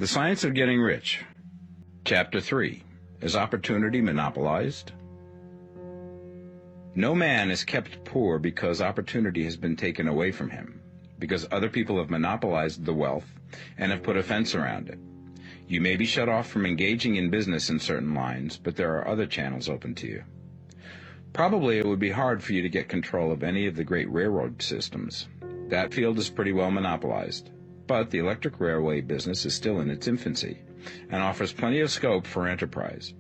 The Science of Getting Rich. Chapter 3. Is Opportunity Monopolized? No man is kept poor because opportunity has been taken away from him, because other people have monopolized the wealth and have put a fence around it. You may be shut off from engaging in business in certain lines, but there are other channels open to you. Probably it would be hard for you to get control of any of the great railroad systems. That field is pretty well monopolized. But the electric railway business is still in its infancy and offers plenty of scope for enterprise.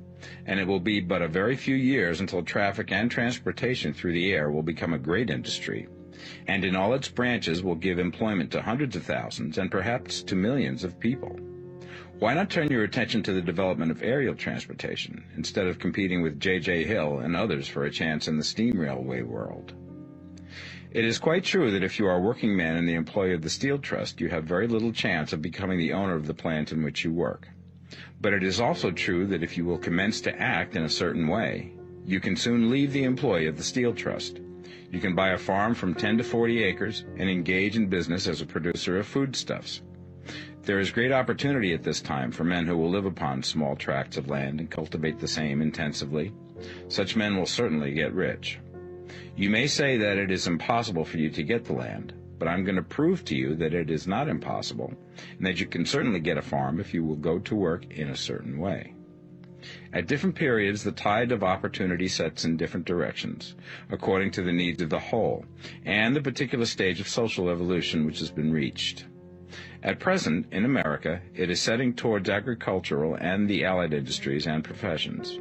And it will be but a very few years until traffic and transportation through the air will become a great industry, and in all its branches will give employment to hundreds of thousands and perhaps to millions of people. Why not turn your attention to the development of aerial transportation instead of competing with J.J. Hill and others for a chance in the steam railway world? It is quite true that if you are a working man in the employ of the Steel Trust, you have very little chance of becoming the owner of the plant in which you work. But it is also true that if you will commence to act in a certain way, you can soon leave the employ of the Steel Trust. You can buy a farm from 10 to 40 acres and engage in business as a producer of foodstuffs. There is great opportunity at this time for men who will live upon small tracts of land and cultivate the same intensively. Such men will certainly get rich. You may say that it is impossible for you to get the land, but I'm going to prove to you that it is not impossible, and that you can certainly get a farm if you will go to work in a certain way. At different periods, the tide of opportunity sets in different directions, according to the needs of the whole, and the particular stage of social evolution which has been reached. At present, in America, it is setting towards agricultural and the allied industries and professions.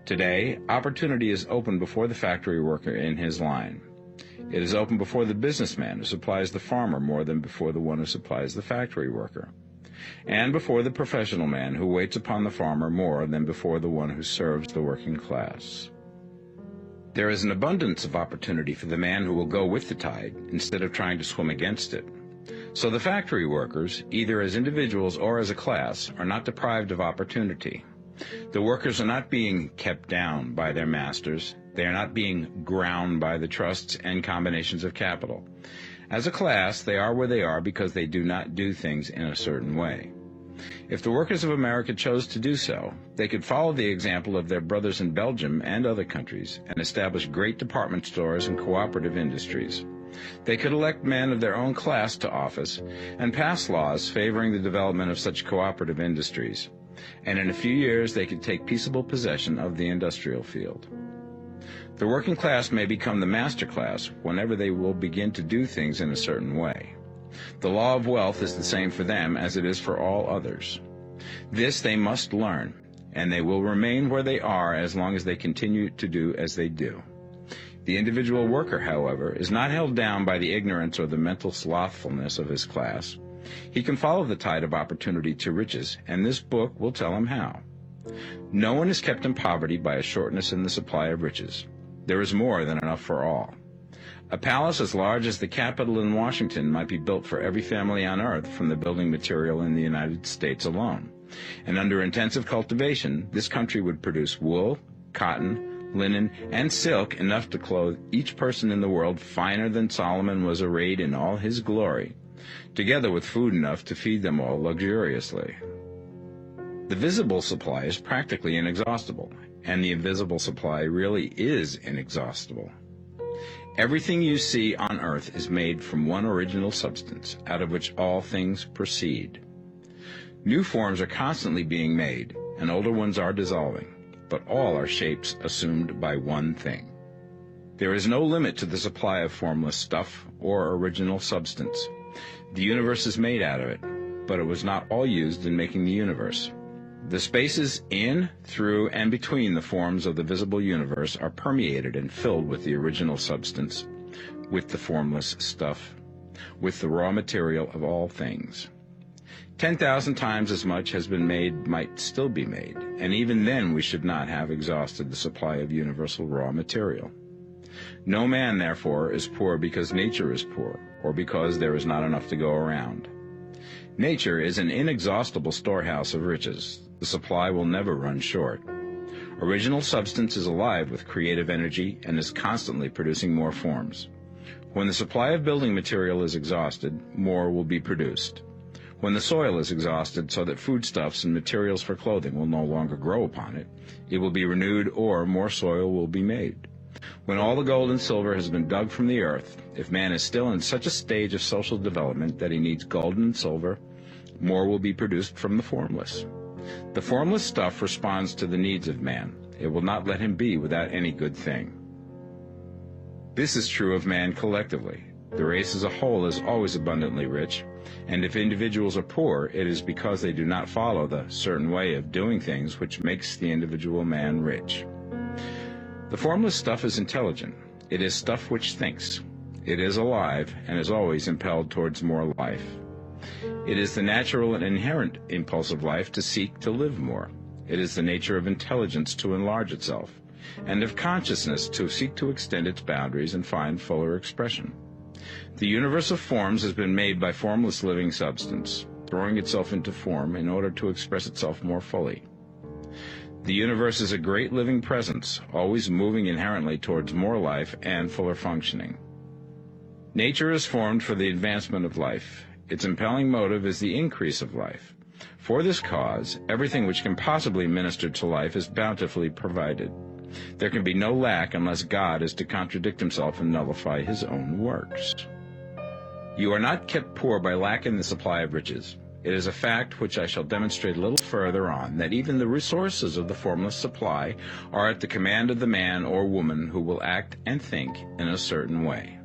Today, opportunity is open before the factory worker in his line. It is open before the businessman who supplies the farmer more than before the one who supplies the factory worker, and before the professional man who waits upon the farmer more than before the one who serves the working class. There is an abundance of opportunity for the man who will go with the tide instead of trying to swim against it. So the factory workers, either as individuals or as a class, are not deprived of opportunity. The workers are not being kept down by their masters. They are not being ground by the trusts and combinations of capital. As a class, they are where they are because they do not do things in a certain way. If the workers of America chose to do so, they could follow the example of their brothers in Belgium and other countries and establish great department stores and cooperative industries. They could elect men of their own class to office and pass laws favoring the development of such cooperative industries. And in a few years they could take peaceable possession of the industrial field. The working class may become the master class whenever they will begin to do things in a certain way. The law of wealth is the same for them as it is for all others. This they must learn, and they will remain where they are as long as they continue to do as they do. The individual worker, however, is not held down by the ignorance or the mental slothfulness of his class. He can follow the tide of opportunity to riches, and this book will tell him how. No one is kept in poverty by a shortness in the supply of riches. There is more than enough for all. A palace as large as the Capitol in Washington might be built for every family on earth from the building material in the United States alone. And under intensive cultivation, this country would produce wool, cotton, linen, and silk enough to clothe each person in the world finer than Solomon was arrayed in all his glory, together with food enough to feed them all luxuriously. The visible supply is practically inexhaustible, and the invisible supply really is inexhaustible. Everything you see on earth is made from one original substance, out of which all things proceed. New forms are constantly being made, and older ones are dissolving, but all are shapes assumed by one thing. There is no limit to the supply of formless stuff or original substance. The universe is made out of it, but it was not all used in making the universe. The spaces in, through, and between the forms of the visible universe are permeated and filled with the original substance, with the formless stuff, with the raw material of all things. 10,000 times as much has been made might still be made, and even then we should not have exhausted the supply of universal raw material. No man, therefore, is poor because nature is poor, or because there is not enough to go around. Nature is an inexhaustible storehouse of riches. The supply will never run short. Original substance is alive with creative energy and is constantly producing more forms. When the supply of building material is exhausted, more will be produced. When the soil is exhausted so that foodstuffs and materials for clothing will no longer grow upon it, it will be renewed or more soil will be made. When all the gold and silver has been dug from the earth, if man is still in such a stage of social development that he needs gold and silver, more will be produced from the formless. The formless stuff responds to the needs of man. It will not let him be without any good thing. This is true of man collectively. The race as a whole is always abundantly rich, and if individuals are poor, it is because they do not follow the certain way of doing things which makes the individual man rich. The formless stuff is intelligent. It is stuff which thinks. It is alive and is always impelled towards more life. It is the natural and inherent impulse of life to seek to live more. It is the nature of intelligence to enlarge itself, and of consciousness to seek to extend its boundaries and find fuller expression. The universe of forms has been made by formless living substance, throwing itself into form in order to express itself more fully. The universe is a great living presence, always moving inherently towards more life and fuller functioning. Nature is formed for the advancement of life. Its impelling motive is the increase of life. For this cause, everything which can possibly minister to life is bountifully provided. There can be no lack unless God is to contradict himself and nullify his own works. You are not kept poor by lack in the supply of riches. It is a fact which I shall demonstrate a little further on, that even the resources of the formless supply are at the command of the man or woman who will act and think in a certain way.